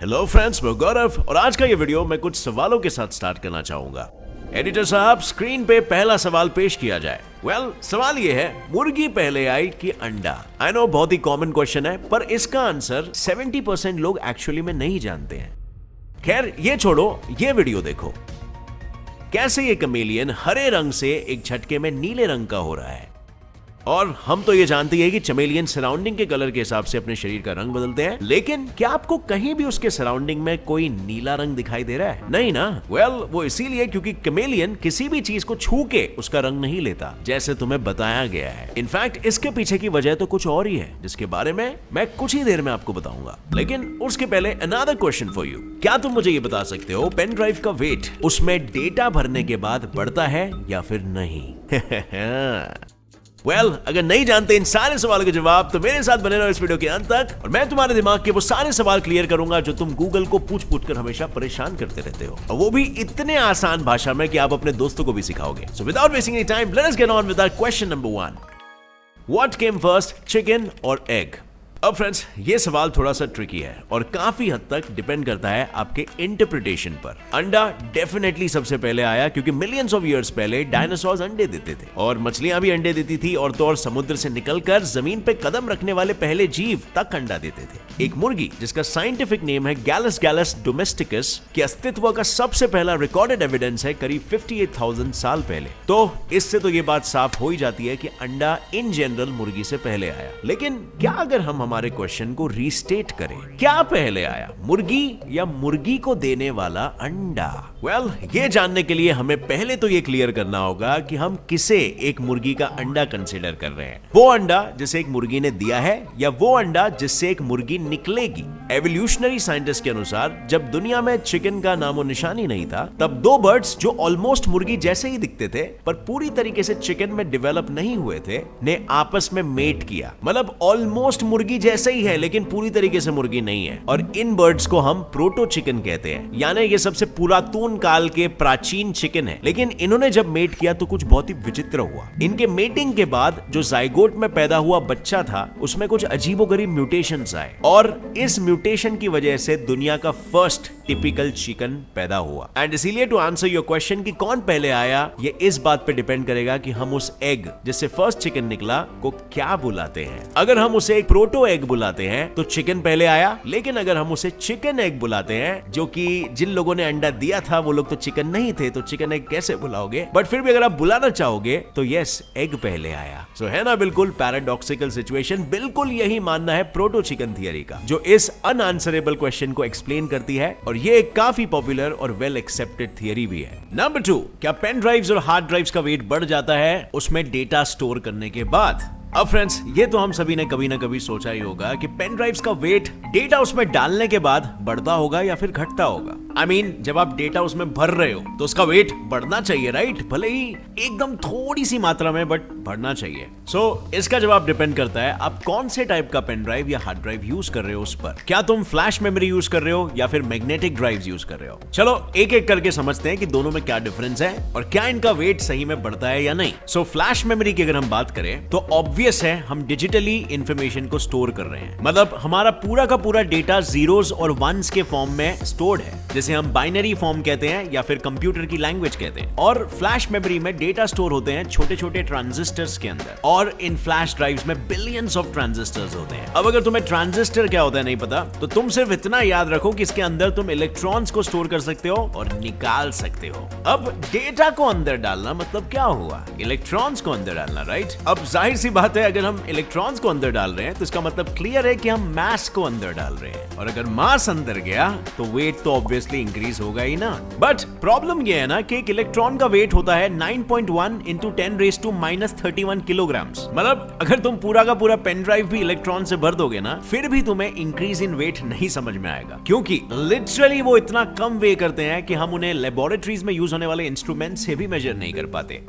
Hello friends, मैं गौरव और आज का ये वीडियो मैं कुछ सवालों के साथ स्टार्ट करना चाहूंगा। एडिटर साहब, स्क्रीन पे पहला सवाल पेश किया जाए। सवाल ये है, मुर्गी पहले आई कि अंडा? आई नो बहुत ही कॉमन क्वेश्चन है, पर इसका आंसर 70% लोग एक्चुअली में नहीं जानते हैं। खैर ये छोड़ो, ये वीडियो देखो। कैसे ये कमेलियन हरे रंग से एक झटके में नीले रंग का हो रहा है। और हम तो ये जानते हैं कि चमेलियन सराउंडिंग के कलर के हिसाब से अपने शरीर का रंग बदलते हैं, लेकिन क्या आपको कहीं भी उसके सराउंडिंग में कोई नीला रंग दिखाई दे रहा है? नहीं ना। वो इसीलिए क्योंकि कमेलियन किसी भी चीज को छू के उसका रंग नहीं लेता, जैसे तुम्हें बताया गया है। इनफैक्ट इसके पीछे की वजह तो कुछ और ही है, जिसके बारे में मैं कुछ ही देर में आपको बताऊंगा। लेकिन उसके पहले अनदर क्वेश्चन फॉर यू। क्या तुम मुझे ये बता सकते हो, पेन ड्राइव का वेट उसमें डेटा भरने के बाद बढ़ता है या फिर नहीं? अगर नहीं जानते इन सारे सवालों के जवाब, तो मेरे साथ बने रहो इस वीडियो के अंत तक और मैं तुम्हारे दिमाग के वो सारे सवाल क्लियर करूंगा जो तुम गूगल को पूछ कर हमेशा परेशान करते रहते हो, और वो भी इतने आसान भाषा में कि आप अपने दोस्तों को भी सिखाओगे। So without wasting any time, let us get on with our question number 1। What came first, chicken और एग? अब फ्रेंड्स, ये सवाल थोड़ा सा ट्रिकी है और काफी हद तक डिपेंड करता है आपके इंटरप्रिटेशन पर। अंडा डेफिनेटली सबसे पहले आया, क्योंकि मिलियंस ऑफ इयर्स पहले डायनासोर्स अंडे देते थे और मछलियां भी अंडे देती थी, और तो और समुद्र से निकलकर जमीन पे कदम रखने वाले पहले जीव तक अंडा देते थे। एक मुर्गी जिसका साइंटिफिक नेम है गैलस गैलस डोमेस्टिकस के अस्तित्व का सबसे पहला रिकॉर्डेड एविडेंस है करीब 58,000 साल पहले। तो इससे तो ये बात साफ हो ही जाती है कि अंडा इन जनरल मुर्गी से पहले आया। लेकिन क्या अगर हम हमारे क्वेश्चन को रीस्टेट करें, क्या पहले आया, मुर्गी या मुर्गी को देने वाला अंडा? ये जानने के लिए हमें पहले तो ये क्लियर करना होगा कि हम किसे एक मुर्गी का अंडा कंसीडर कर रहे हैं। वो अंडा जिसे एक मुर्गी ने दिया है, या वो अंडा जिससे एक मुर्गी निकलेगी? एवोल्यूशनरी साइंटिस्ट के अनुसार जब दुनिया में चिकन का नामो निशानी नहीं था, तब दो बर्ड्स जो ऑलमोस्ट मुर्गी जैसे ही दिखते थे पर पूरी तरीके से चिकन में डेवलप नहीं हुए थे, ने आपस में मेट किया। मतलब ऑलमोस्ट मुर्गी जैसे ही है लेकिन पूरी तरीके से मुर्गी नहीं है, और इन बर्ड्स को हम प्रोटो चिकन कहते हैं, यानी ये सबसे पुरातन काल के प्राचीन चिकन है। लेकिन इन्होंने जब मेट किया तो कुछ बहुत ही विचित्र हुआ। इनके मेटिंग के बाद जो जाइगोट में पैदा हुआ बच्चा था, उसमें कुछ अजीबोगरीब म्यूटेशंस आए, और इस म्यूटेशन की वजह से दुनिया का फर्स्ट टिपिकल चिकन पैदा हुआ। एंड इसीलिए टू आंसर योर क्वेश्चन कि कौन पहले आया, ये इस बात पे डिपेंड करेगा कि हम उस एग जिससे फर्स्ट चिकन निकला को क्या बुलाते हैं। अगर हम उसे एक प्रोटो एग बुलाते हैं तो चिकन पहले आया, लेकिन अगर हम उसे चिकन एग बुलाते हैं, जो कि जिन लोगों ने अंडा दिया था वो लोग तो चिकन नहीं थे, तो चिकन एग कैसे बुलाओगे? बट फिर भी अगर आप बुलाना चाहोगे तो यस, एग पहले आया। सो है ना बिल्कुल पैराडॉक्सिकल सिचुएशन। बिल्कुल यही मानना है प्रोटो चिकन थियरी का, जो इस अनआंसरेबल क्वेश्चन को एक्सप्लेन करती है, और ये एक काफी पॉपुलर और वेल एक्सेप्टेड थियरी भी है। नंबर 2, क्या पेन ड्राइव्स और हार्ड ड्राइव्स का वेट बढ़ जाता है उसमें डेटा स्टोर करने के बाद? अब फ्रेंड्स, ये तो हम सभी ने कभी ना कभी सोचा ही होगा कि पेन ड्राइव्स का वेट डेटा उसमें डालने के बाद बढ़ता होगा या फिर घटता होगा। आई मीन, जब आप डेटा उसमें भर रहे हो तो उसका वेट बढ़ना चाहिए, राइट? भले ही एकदम थोड़ी सी मात्रा में, बट बढ़ना चाहिए। सो इसका जवाब डिपेंड करता है आप कौन से टाइप का पेन ड्राइव या हार्ड ड्राइव यूज कर रहे हो उस पर। क्या तुम फ्लैश मेमोरी यूज कर रहे हो या फिर मैग्नेटिक ड्राइव्स यूज कर रहे हो? चलो एक एक करके समझते हैं कि दोनों में क्या डिफरेंस है और क्या इनका वेट सही में बढ़ता है या नहीं। सो फ्लैश मेमोरी की अगर हम बात करें तो ऑब्वियस है, हम डिजिटली इंफॉर्मेशन को स्टोर कर रहे हैं। मतलब हमारा पूरा का पूरा डेटा जीरोस और वंस के फॉर्म में स्टोर्ड है, जिसे हम बाइनरी फॉर्म कहते हैं या फिर कंप्यूटर की लैंग्वेज कहते हैं। और फ्लैश मेमोरी में डेटा स्टोर होते हैं छोटे छोटे ट्रांजिस्टर्स के अंदर, और इन फ्लैश ड्राइव्स में बिलियंस ऑफ ट्रांजिस्टर्स होते हैं। अब अगर तुम्हें ट्रांजिस्टर क्या होता है नहीं पता, तो तुम सिर्फ इतना याद रखो कि इसके अंदर तुम इलेक्ट्रॉन्स को स्टोर कर सकते हो और निकाल सकते हो। अब डेटा को अंदर डालना मतलब क्या हुआ? इलेक्ट्रॉन्स को अंदर डालना, राइट? अब जाहिर सी बात है, अगर हम इलेक्ट्रॉन्स को अंदर डाल रहे हैं तो इसका मतलब क्लियर है कि हम मास को अंदर डाल रहे हैं, और अगर मास अंदर गया तो वेट तो ऑब्वियसली इंक्रीज होगा ही ना। बट प्रॉब्लम ये है ना कि एक इलेक्ट्रॉन का वेट होता है 9.1 into 10⁻³ किलोग्राम्स। मतलब अगर तुम पूरा का पूरा पेन ड्राइव भी इलेक्ट्रॉन से भर दोगे ना, फिर भी तुम्हें इंक्रीज इन वेट नहीं समझ में आएगा, क्योंकि लिटरली वो इतना कम वे करते हैं कि हम उन्हें लेबोरेटरीज में यूज होने वाले इंस्ट्रूमेंट से भी मेजर नहीं कर पाते।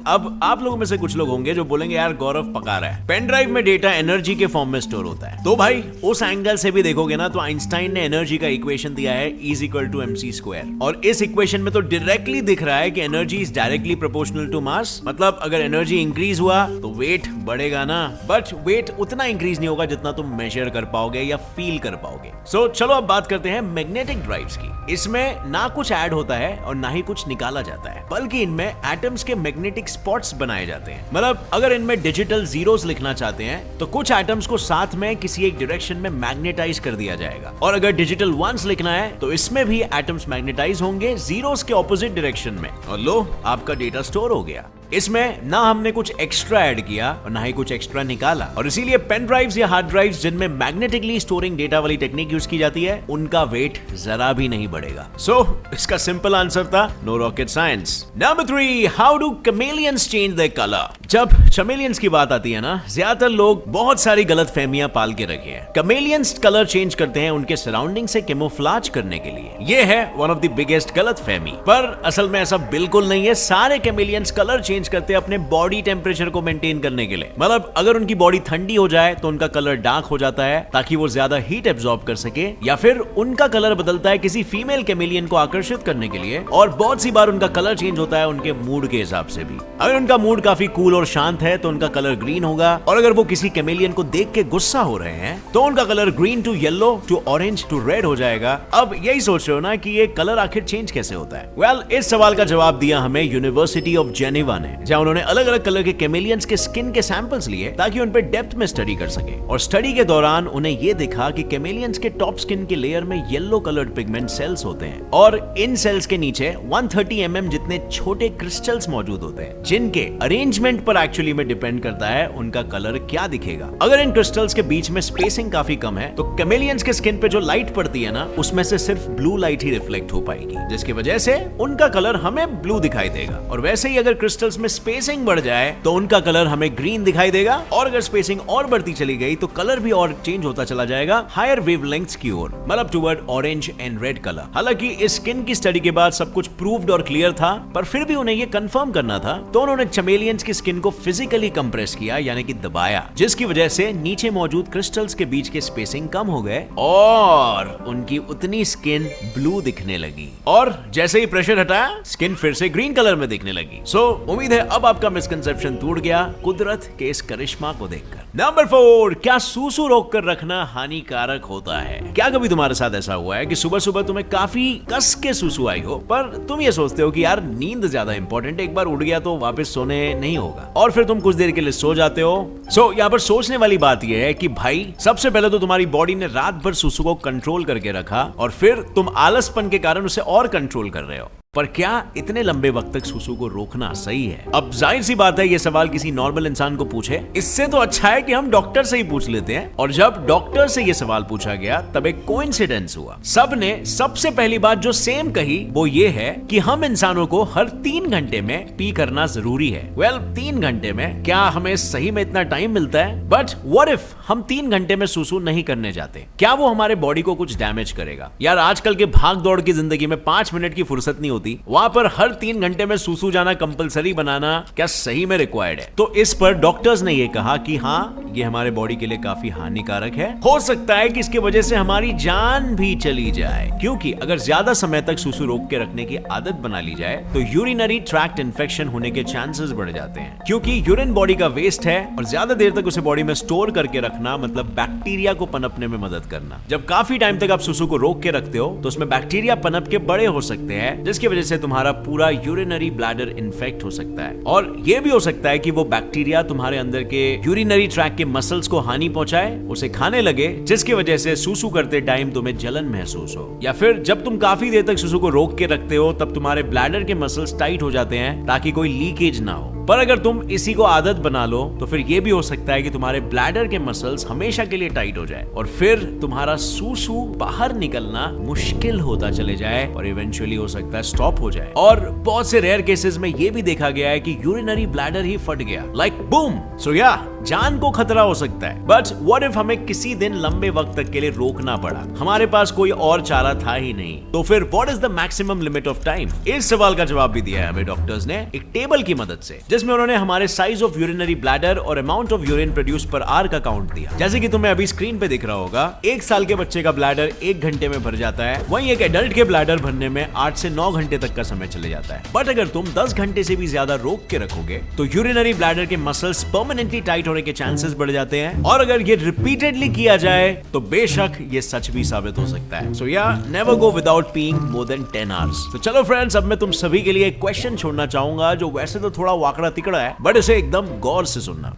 अब आप लोगों में से कुछ लोग होंगे जो बोलेंगे, यार गौरव पका रहा है, पेन ड्राइव में डेटा एनर्जी के फॉर्म में स्टोर होता है। तो भाई उस एंगल से भी देखोगे ना, तो आइंस्टाइन ने एनर्जी का इक्वेशन दिया है, E = टू mc स्क्वायर। और इस इक्वेशन में तो डायरेक्टली दिख रहा है कि energy is directly proportional to mass, मतलब अगर एनर्जी इंक्रीज हुआ तो वेट बढ़ेगा ना, बट वेट उतना इंक्रीज नहीं होगा जितना तुम मेजर कर पाओगे या फील कर पाओगे। सो चलो अब बात करते हैं मैग्नेटिक ड्राइव्स की। इसमें ना कुछ ऐड होता है और ना ही कुछ निकाला जाता है, बल्कि इनमें एटम्स के मैग्नेटिक स्पॉट्स बनाए जाते हैं। मतलब अगर इनमें डिजिटल जीरोस लिखना चाहते हैं तो कुछ एटम्स को साथ में किसी एक डायरेक्शन में मैग्नेटाइज कर दिया जाएगा, और अगर डिजिटल वंस लिखना है तो इसमें भी एटम्स मैग्नेटाइज होंगे जीरोस के ऑपोजिट डायरेक्शन में, और लो आपका डेटा स्टोर हो गया। इसमें ना हमने कुछ एक्स्ट्रा ऐड किया और ना ही कुछ एक्स्ट्रा निकाला, और इसीलिए पेन ड्राइव्स या हार्ड ड्राइव्स जिनमें मैग्नेटिकली स्टोरिंग डेटा वाली टेक्निक यूज की जाती है उनका वेट जरा भी नहीं बढ़ेगा। सो इसका सिंपल आंसर था no rocket science. Number 3, how do chameleons change their colour. जब चमेलियंस की बात आती है ना, ज्यादातर लोग बहुत सारी गलत फहमियां पाल के रखे हैं। कैमेलियंस कलर चेंज करते हैं उनके सराउंडिंग से कैमोफ्लेज करने के लिए। ये है वन ऑफ द बिगेस्ट गलत फहमी, पर असल में ऐसा बिल्कुल नहीं है। सारे कैमेलियंस कलर चेंज करते हैं अपने बॉडी टेम्परेचर को मेंटेन करने के लिए। मतलब अगर उनकी बॉडी ठंडी हो जाए तो उनका कलर डार्क हो जाता है ताकि वो ज्यादा हीट एब्जॉर्ब कर सके, या फिर उनका कलर बदलता है किसी फीमेल कैमेलियन को आकर्षित करने के लिए, और बहुत सी बार उनका कलर चेंज होता है उनके मूड के हिसाब से भी। अगर उनका मूड काफी कूल और शांत है तो उनका कलर ग्रीन होगा, और अगर वो किसी कैमेलियन को देख के गुस्सा हो रहे हैं तो उनका colour green to yellow to orange to red हो जाएगा। अब यही सोच रहे हो ना कि ये कलर आखिर चेंज कैसे होता है? वेल, इस सवाल का जवाब दिया हमें यूनिवर्सिटी ऑफ जेनेवा ने, जहां उन्होंने अलग अलग कलर के कैमेलियंस के स्किन के सैंपल्स लिए ताकि उन पे डेप्थ में स्टडी कर सके। और स्टडी के दौरान उन्हें ये दिखा कि कैमेलियंस के टॉप स्किन के लेयर में येलो कलर्ड पिगमेंट सेल्स होते हैं, और इन सेल्स के नीचे 130 mm जितने छोटे क्रिस्टल्स मौजूद होते हैं, जिनके अरेंजमेंट पर एक्चुअली में डिपेंड करता है उनका कलर क्या दिखेगा। अगर इन क्रिस्टल्स के बीच में स्पेसिंग काफी कम है तो कैमेलियंस के स्किन पे जो लाइट पड़ती है ना, उसमें से सिर्फ ब्लू लाइट ही रिफ्लेक्ट हो पाएगी, जिसकी वजह से उनका कलर हमें ब्लू दिखाई देगा। और वैसे ही अगर क्रिस्टल्स में स्पेसिंग बढ़ जाए तो उनका कलर हमें ग्रीन दिखाई देगा, और अगर स्पेसिंग और बढ़ती चली गई तो कलर भी और चेंज होता चला जाएगा हायर वेवलेंथ्स की ओर, मतलब toward orange and red colour. हालांकि इस स्किन की स्टडी के बाद सब कुछ प्रूव्ड और क्लियर था, पर फिर भी उन्हें ये कंफर्म करना था, तो उन्होंने चमेलियंस की स्किन को फिजिकली कंप्रेस किया, यानी कि दबाया, जिसकी वजह से नीचे मौजूद क्रिस्टल्स के बीच के स्पेसिंग कम हो गए और उनकी उतनी स्किन ब्लू दिखने लगी। और जैसे ही प्रेशर हटाया, स्किन फिर से ग्रीन कलर में दिखने लगी। सो उम्मीद है अब आपका मिसकंसेप्शन टूट गया कुदरत के इस करिश्मा को देखकर। नंबर 4, क्या सूसू रोक कर रखना हानिकारक होता है? क्या कभी तुम्हारे साथ ऐसा हुआ है कि सुबह सुबह तुम्हें काफी कस के सूसू आई हो, पर तुम ये सोचते हो कि यार नींद ज्यादा इंपॉर्टेंट है, एक बार उठ गया तो वापस सोने नहीं होगा, और फिर तुम कुछ देर के लिए सो जाते हो। सो यहाँ पर सोचने वाली बात यह है कि भाई सबसे पहले तो तुम्हारी बॉडी ने रात भर सूसू को कंट्रोल करके रखा, और फिर तुम आलसपन के कारण उसे और कंट्रोल कर रहे हो। पर क्या इतने लंबे वक्त तक सूसू को रोकना सही है? अब जाहिर सी बात है ये सवाल किसी नॉर्मल इंसान को पूछे, इससे तो अच्छा है कि हम डॉक्टर से ही पूछ लेते हैं। और जब डॉक्टर से ये सवाल पूछा गया तब एक कोइंसिडेंस हुआ। सब ने सबसे पहली बात जो सेम कही वो ये है कि हम इंसानों को हर 3 घंटे में पी करना जरूरी है। वेल, 3 घंटे में क्या हमें सही में इतना टाइम मिलता है? बट व्हाट इफ हम 3 घंटे में सूसू नहीं करने जाते? क्या वो हमारे बॉडी को कुछ डैमेज करेगा? यार आजकल के भाग दौड़ की जिंदगी में 5 मिनट की फुर्सत नहीं होती, वहां पर हर 3 घंटे में सूसू जाना कंपलसरी बनाना क्या सही में रिक्वायर्ड है? तो इस पर डॉक्टर्स ने यह कहा कि हाँ, ये हमारे बॉडी के लिए काफी हानिकारक है। हो सकता है कि इसकी वजह से हमारी जान भी चली जाए, क्योंकि अगर ज्यादा समय तक सूसू रोक के रखने की आदत बना ली जाए तो यूरिनरी ट्रैक्ट इन्फेक्शन होने के चांसेस बढ़ जाते हैं, क्योंकि यूरिन बॉडी का वेस्ट है और ज्यादा देर तक उसे बॉडी में स्टोर करके रखना मतलब बैक्टीरिया को पनपने में मदद करना। जब काफी टाइम तक आप सूसू को रोक के रखते हो तो उसमें बैक्टीरिया पनप के बड़े हो सकते हैं, जिसकी वजह से तुम्हारा पूरा यूरिनरी ब्लैडर इन्फेक्ट हो सकता है। और यह भी हो सकता है कि वो बैक्टीरिया तुम्हारे अंदर के यूरिनरी ट्रैक के मसल्स को हानि पहुंचाए, उसे खाने लगे, जिसकी वजह से सूसू करते टाइम तुम्हें जलन महसूस हो। या फिर जब तुम काफी देर तक सूसू को रोक के रखते हो तब तुम्हारे ब्लैडर के मसल्स टाइट हो जाते हैं ताकि कोई लीकेज ना हो। पर अगर तुम इसी को आदत बना लो तो फिर यह भी हो सकता है कि तुम्हारे ब्लैडर के मसल्स हमेशा के लिए टाइट हो जाए और फिर तुम्हारा सूसू बाहर निकलना मुश्किल होता चले जाए और इवेंचुअली हो सकता है स्टॉप हो जाए। और बहुत से रेयर केसेस में यह भी देखा गया है कि यूरिनरी ब्लैडर ही फट गया, लाइक बूम। सो या जान को खतरा हो सकता है, बट व्हाट इफ हमें किसी दिन लंबे वक्त तक के लिए रोकना पड़ा, हमारे पास कोई और चारा था ही नहीं, तो फिर what is the maximum limit of time? इस सवाल का जवाब भी दिया है हमें डॉक्टर्स ने एक टेबल की मदद से, जिसमें उन्होंने हमारे साइज ऑफ यूरिनरी ब्लैडर और amount of urine produce per hour का काउंट दिया। जैसे कि तुम्हें अभी स्क्रीन पे दिख रहा होगा, 1 साल के बच्चे का ब्लैडर 1 घंटे में भर जाता है, वहीं एक एडल्ट के ब्लैडर भरने में 8 से 9 घंटे तक का समय चले जाता है। बट अगर तुम 10 घंटे से भी ज्यादा रोक के रखोगे तो यूरिनरी ब्लैडर के मसल्स परमानेंटली टाइट होने के चांसेस बढ़ जाते हैं, और अगर ये रिपीटेडली किया जाए तो बेशक ये सच भी साबित हो सकता है। सो या never go without peeing more than 10 hours. तो चलो फ्रेंड्स, अब मैं तुम सभी के लिए एक क्वेश्चन छोड़ना चाहूंगा जो वैसे तो थोड़ा वाकड़ा तिकड़ा है, बट इसे एकदम गौर से सुनना।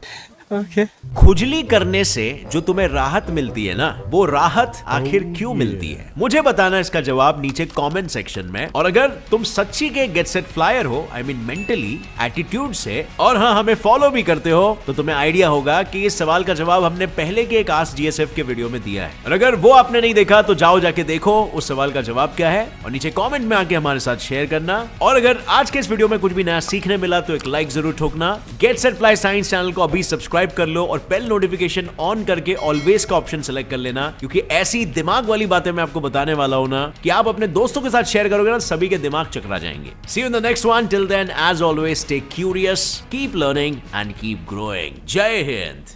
Okay. खुजली करने से जो तुम्हें राहत मिलती है ना, वो राहत आखिर क्यों मिलती है? मुझे बताना इसका जवाब नीचे कमेंट सेक्शन में। और अगर तुम सच्ची के गेट सेट फ्लायर हो, आई मीन मेंटली एटीट्यूड से, और हाँ हमें फॉलो भी करते हो, तो तुम्हें आइडिया होगा कि इस सवाल का जवाब हमने पहले के एक आस्क जीएसएफ के वीडियो में दिया है। और अगर वो आपने नहीं देखा तो जाओ जाके देखो उस सवाल का जवाब क्या है, और नीचे कॉमेंट में आके हमारे साथ शेयर करना। और अगर आज के इस वीडियो में कुछ भी नया सीखने मिला तो एक लाइक जरूर ठोकना। Get set fly science channel को अभी सब्सक्राइब कर लो और बेल नोटिफिकेशन ऑन करके ऑलवेज का ऑप्शन सेलेक्ट कर लेना, क्योंकि ऐसी दिमाग वाली बातें मैं आपको बताने वाला हूं ना कि आप अपने दोस्तों के साथ शेयर करोगे ना, सभी के दिमाग चकरा जाएंगे। See you in the next one. Till then, as always, stay curious, keep learning and keep growing. जय हिंद।